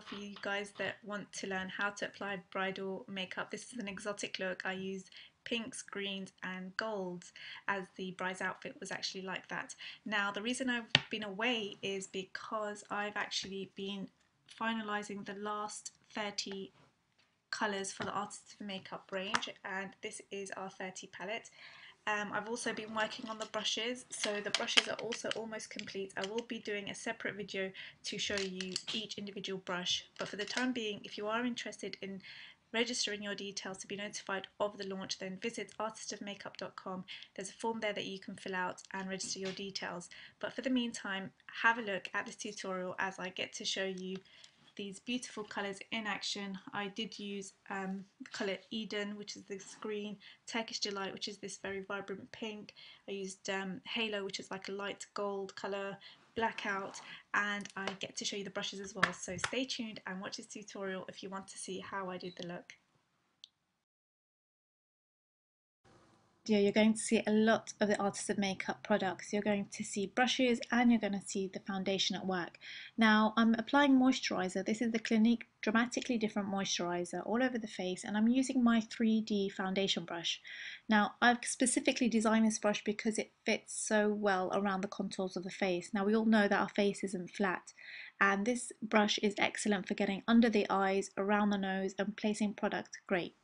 for you guys that want to learn how to apply bridal makeup. This is an exotic look. I used pinks, greens and golds as the bride's outfit was actually like that. Now the reason I've been away is because I've actually been finalising the last 30 colours for the Artist of Makeup range, and this is our 30 palette. I've also been working on the brushes, so the brushes are also almost complete. I will be doing a separate video to show you each individual brush, but for the time being, if you are interested in registering your details to be notified of the launch, then visit artistofmakeup.com. There's a form there that you can fill out and register your details. But for the meantime, have a look at this tutorial as I get to show you these beautiful colours in action. I did use the colour Eden, which is this green, Turkish Delight, which is this very vibrant pink. I used Halo, which is like a light gold colour, Blackout, and I get to show you the brushes as well. So stay tuned and watch this tutorial if you want to see how I did the look. You're going to see a lot of the Artist of Makeup products. You're going to see brushes and you're going to see the foundation at work. Now I'm applying moisturiser. This is the Clinique Dramatically Different Moisturiser all over the face, and I'm using my 3D foundation brush. Now I've specifically designed this brush because it fits so well around the contours of the face. Now we all know that our face isn't flat, and this brush is excellent for getting under the eyes, around the nose and placing product great.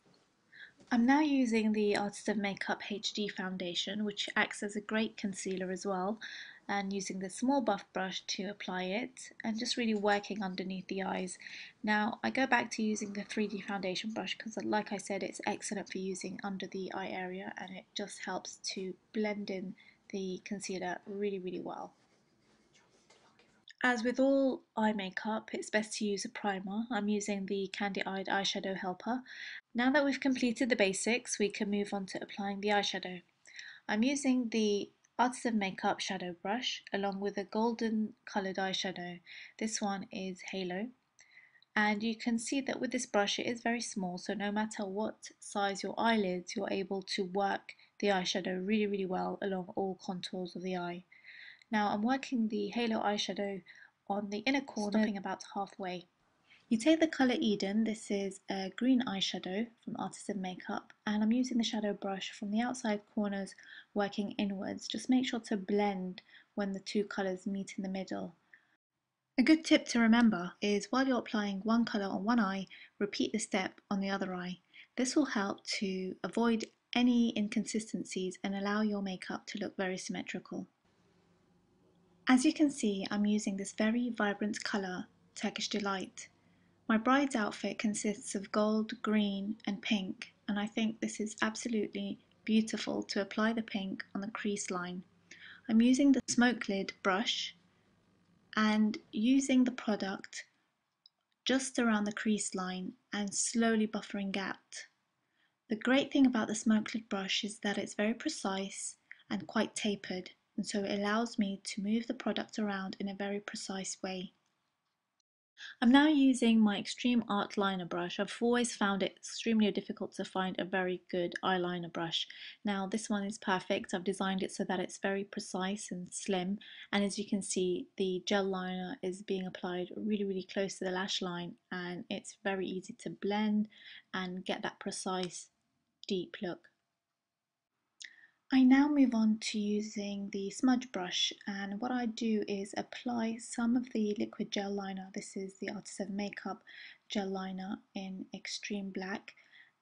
I'm now using the Artist of Makeup HD foundation, which acts as a great concealer as well, and using the small buff brush to apply it and just really working underneath the eyes. Now I go back to using the 3D foundation brush because, like I said, it's excellent for using under the eye area and it just helps to blend in the concealer really well. As with all eye makeup, it's best to use a primer. I'm using the Candy Eyed Eyeshadow Helper. Now that we've completed the basics, we can move on to applying the eyeshadow. I'm using the Artist of Makeup shadow brush along with a golden coloured eyeshadow. This one is Halo. And you can see that with this brush it is very small, so no matter what size your eyelids, you're able to work the eyeshadow really well along all contours of the eye. Now I'm working the Halo eyeshadow on the inner corner, stopping about halfway. You take the colour Eden, this is a green eyeshadow from Artist of Makeup, and I'm using the shadow brush from the outside corners working inwards. Just make sure to blend when the two colours meet in the middle. A good tip to remember is while you're applying one colour on one eye, repeat the step on the other eye. This will help to avoid any inconsistencies and allow your makeup to look very symmetrical. As you can see, I'm using this very vibrant colour, Turkish Delight. My bride's outfit consists of gold, green and pink, and I think this is absolutely beautiful to apply the pink on the crease line. I'm using the smoke lid brush and using the product just around the crease line and slowly buffering out. The great thing about the smoke lid brush is that it's very precise and quite tapered, and so it allows me to move the product around in a very precise way. I'm now using my Extreme Art liner brush. I've always found it extremely difficult to find a very good eyeliner brush. Now this one is perfect. I've designed it so that it's very precise and slim, and as you can see the gel liner is being applied really close to the lash line, and it's very easy to blend and get that precise deep look. I now move on to using the smudge brush, and what I do is apply some of the liquid gel liner. This is the Artist of Makeup gel liner in Extreme Black,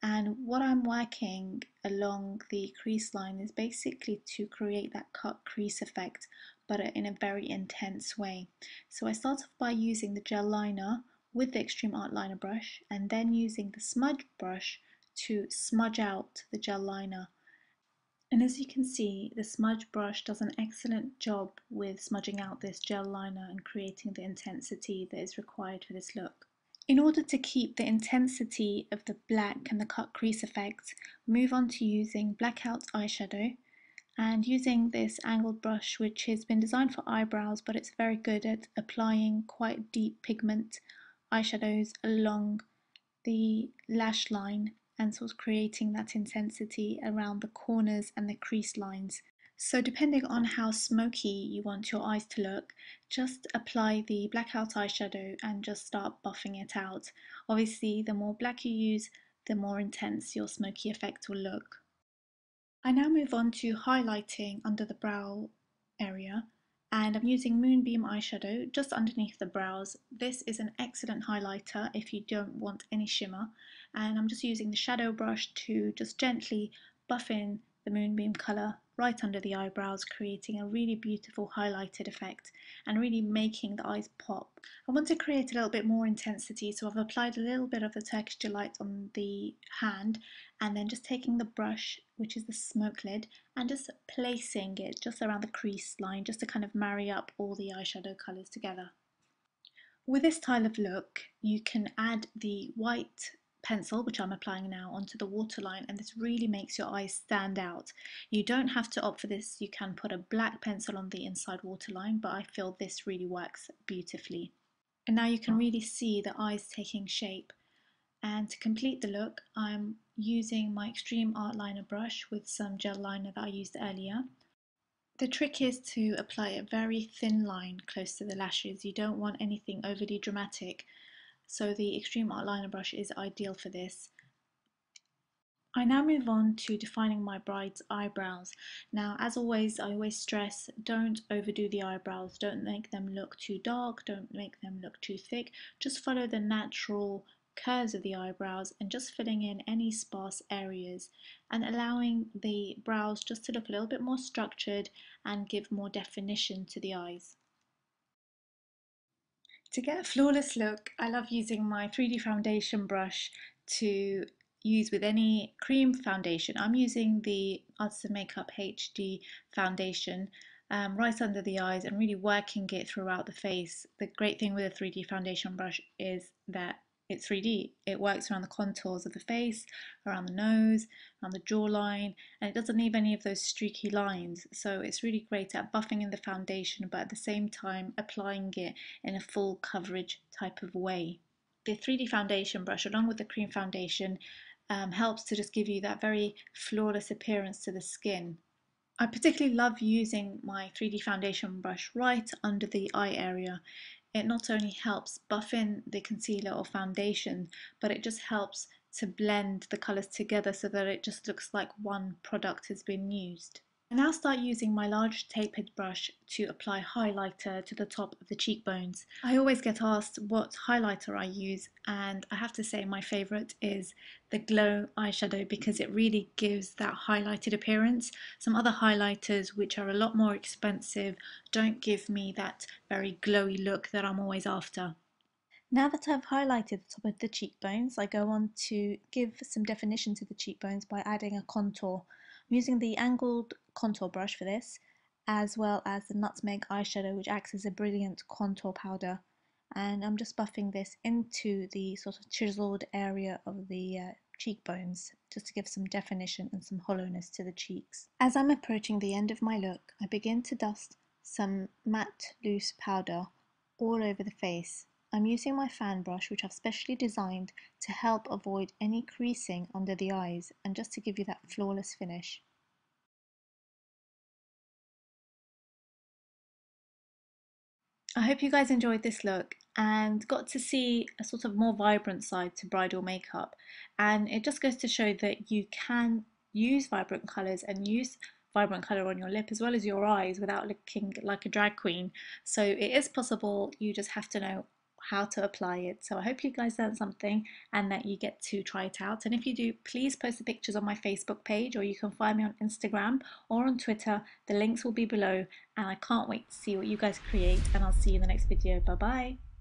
and what I'm working along the crease line is basically to create that cut crease effect, but in a very intense way. So I start off by using the gel liner with the Extreme Art liner brush and then using the smudge brush to smudge out the gel liner. And as you can see, the smudge brush does an excellent job with smudging out this gel liner and creating the intensity that is required for this look. In order to keep the intensity of the black and the cut crease effect, move on to using Blackout eyeshadow and using this angled brush, which has been designed for eyebrows, but it's very good at applying quite deep pigment eyeshadows along the lash line and sort of creating that intensity around the corners and the crease lines. So depending on how smoky you want your eyes to look, just apply the blackout eyeshadow and just start buffing it out. Obviously, the more black you use, the more intense your smoky effect will look. I now move on to highlighting under the brow area, and I'm using Moonbeam eyeshadow just underneath the brows. This is an excellent highlighter if you don't want any shimmer, and I'm just using the shadow brush to just gently buff in the Moonbeam colour right under the eyebrows, creating a really beautiful highlighted effect and really making the eyes pop. I want to create a little bit more intensity, so I've applied a little bit of the Turkish Delight on the hand, and then just taking the brush, which is the smoke lid, and just placing it just around the crease line, just to kind of marry up all the eyeshadow colours together. With this style of look, you can add the white pencil, which I'm applying now, onto the waterline, and this really makes your eyes stand out. You don't have to opt for this, you can put a black pencil on the inside waterline, but I feel this really works beautifully. And now you can really see the eyes taking shape. And to complete the look, I'm using my Extreme Art Liner brush with some gel liner that I used earlier. The trick is to apply a very thin line close to the lashes. You don't want anything overly dramatic, so the Extreme Art Liner brush is ideal for this. I now move on to defining my bride's eyebrows. Now, as always, I always stress, don't overdo the eyebrows. Don't make them look too dark, don't make them look too thick. Just follow the natural curves of the eyebrows and just filling in any sparse areas and allowing the brows just to look a little bit more structured and give more definition to the eyes. To get a flawless look, I love using my 3D foundation brush to use with any cream foundation. I'm using the Artisan Makeup HD foundation right under the eyes and really working it throughout the face. The great thing with a 3D foundation brush is that it's 3D. It works around the contours of the face, around the nose, around the jawline, and it doesn't leave any of those streaky lines. So it's really great at buffing in the foundation, but at the same time applying it in a full coverage type of way. The 3D foundation brush, along with the cream foundation, helps to just give you that very flawless appearance to the skin. I particularly love using my 3D foundation brush right under the eye area. It not only helps buff in the concealer or foundation, but it just helps to blend the colours together so that it just looks like one product has been used. I now start using my large tapered brush to apply highlighter to the top of the cheekbones. I always get asked what highlighter I use, and I have to say my favourite is the Glow eyeshadow because it really gives that highlighted appearance. Some other highlighters, which are a lot more expensive, don't give me that very glowy look that I'm always after. Now that I've highlighted the top of the cheekbones, I go on to give some definition to the cheekbones by adding a contour. I'm using the angled contour brush for this, as well as the nutmeg eyeshadow, which acts as a brilliant contour powder. And I'm just buffing this into the sort of chiseled area of the cheekbones, just to give some definition and some hollowness to the cheeks. As I'm approaching the end of my look, I begin to dust some matte loose powder all over the face. I'm using my fan brush, which I've specially designed to help avoid any creasing under the eyes and just to give you that flawless finish. I hope you guys enjoyed this look and got to see a sort of more vibrant side to bridal makeup, and it just goes to show that you can use vibrant colours and use vibrant colour on your lip as well as your eyes without looking like a drag queen. So it is possible, you just have to know how to apply it. So I hope you guys learned something and that you get to try it out, and if you do, please post the pictures on my Facebook page, or you can find me on Instagram or on Twitter. The links will be below, and I can't wait to see what you guys create, and I'll see you in the next video. Bye bye.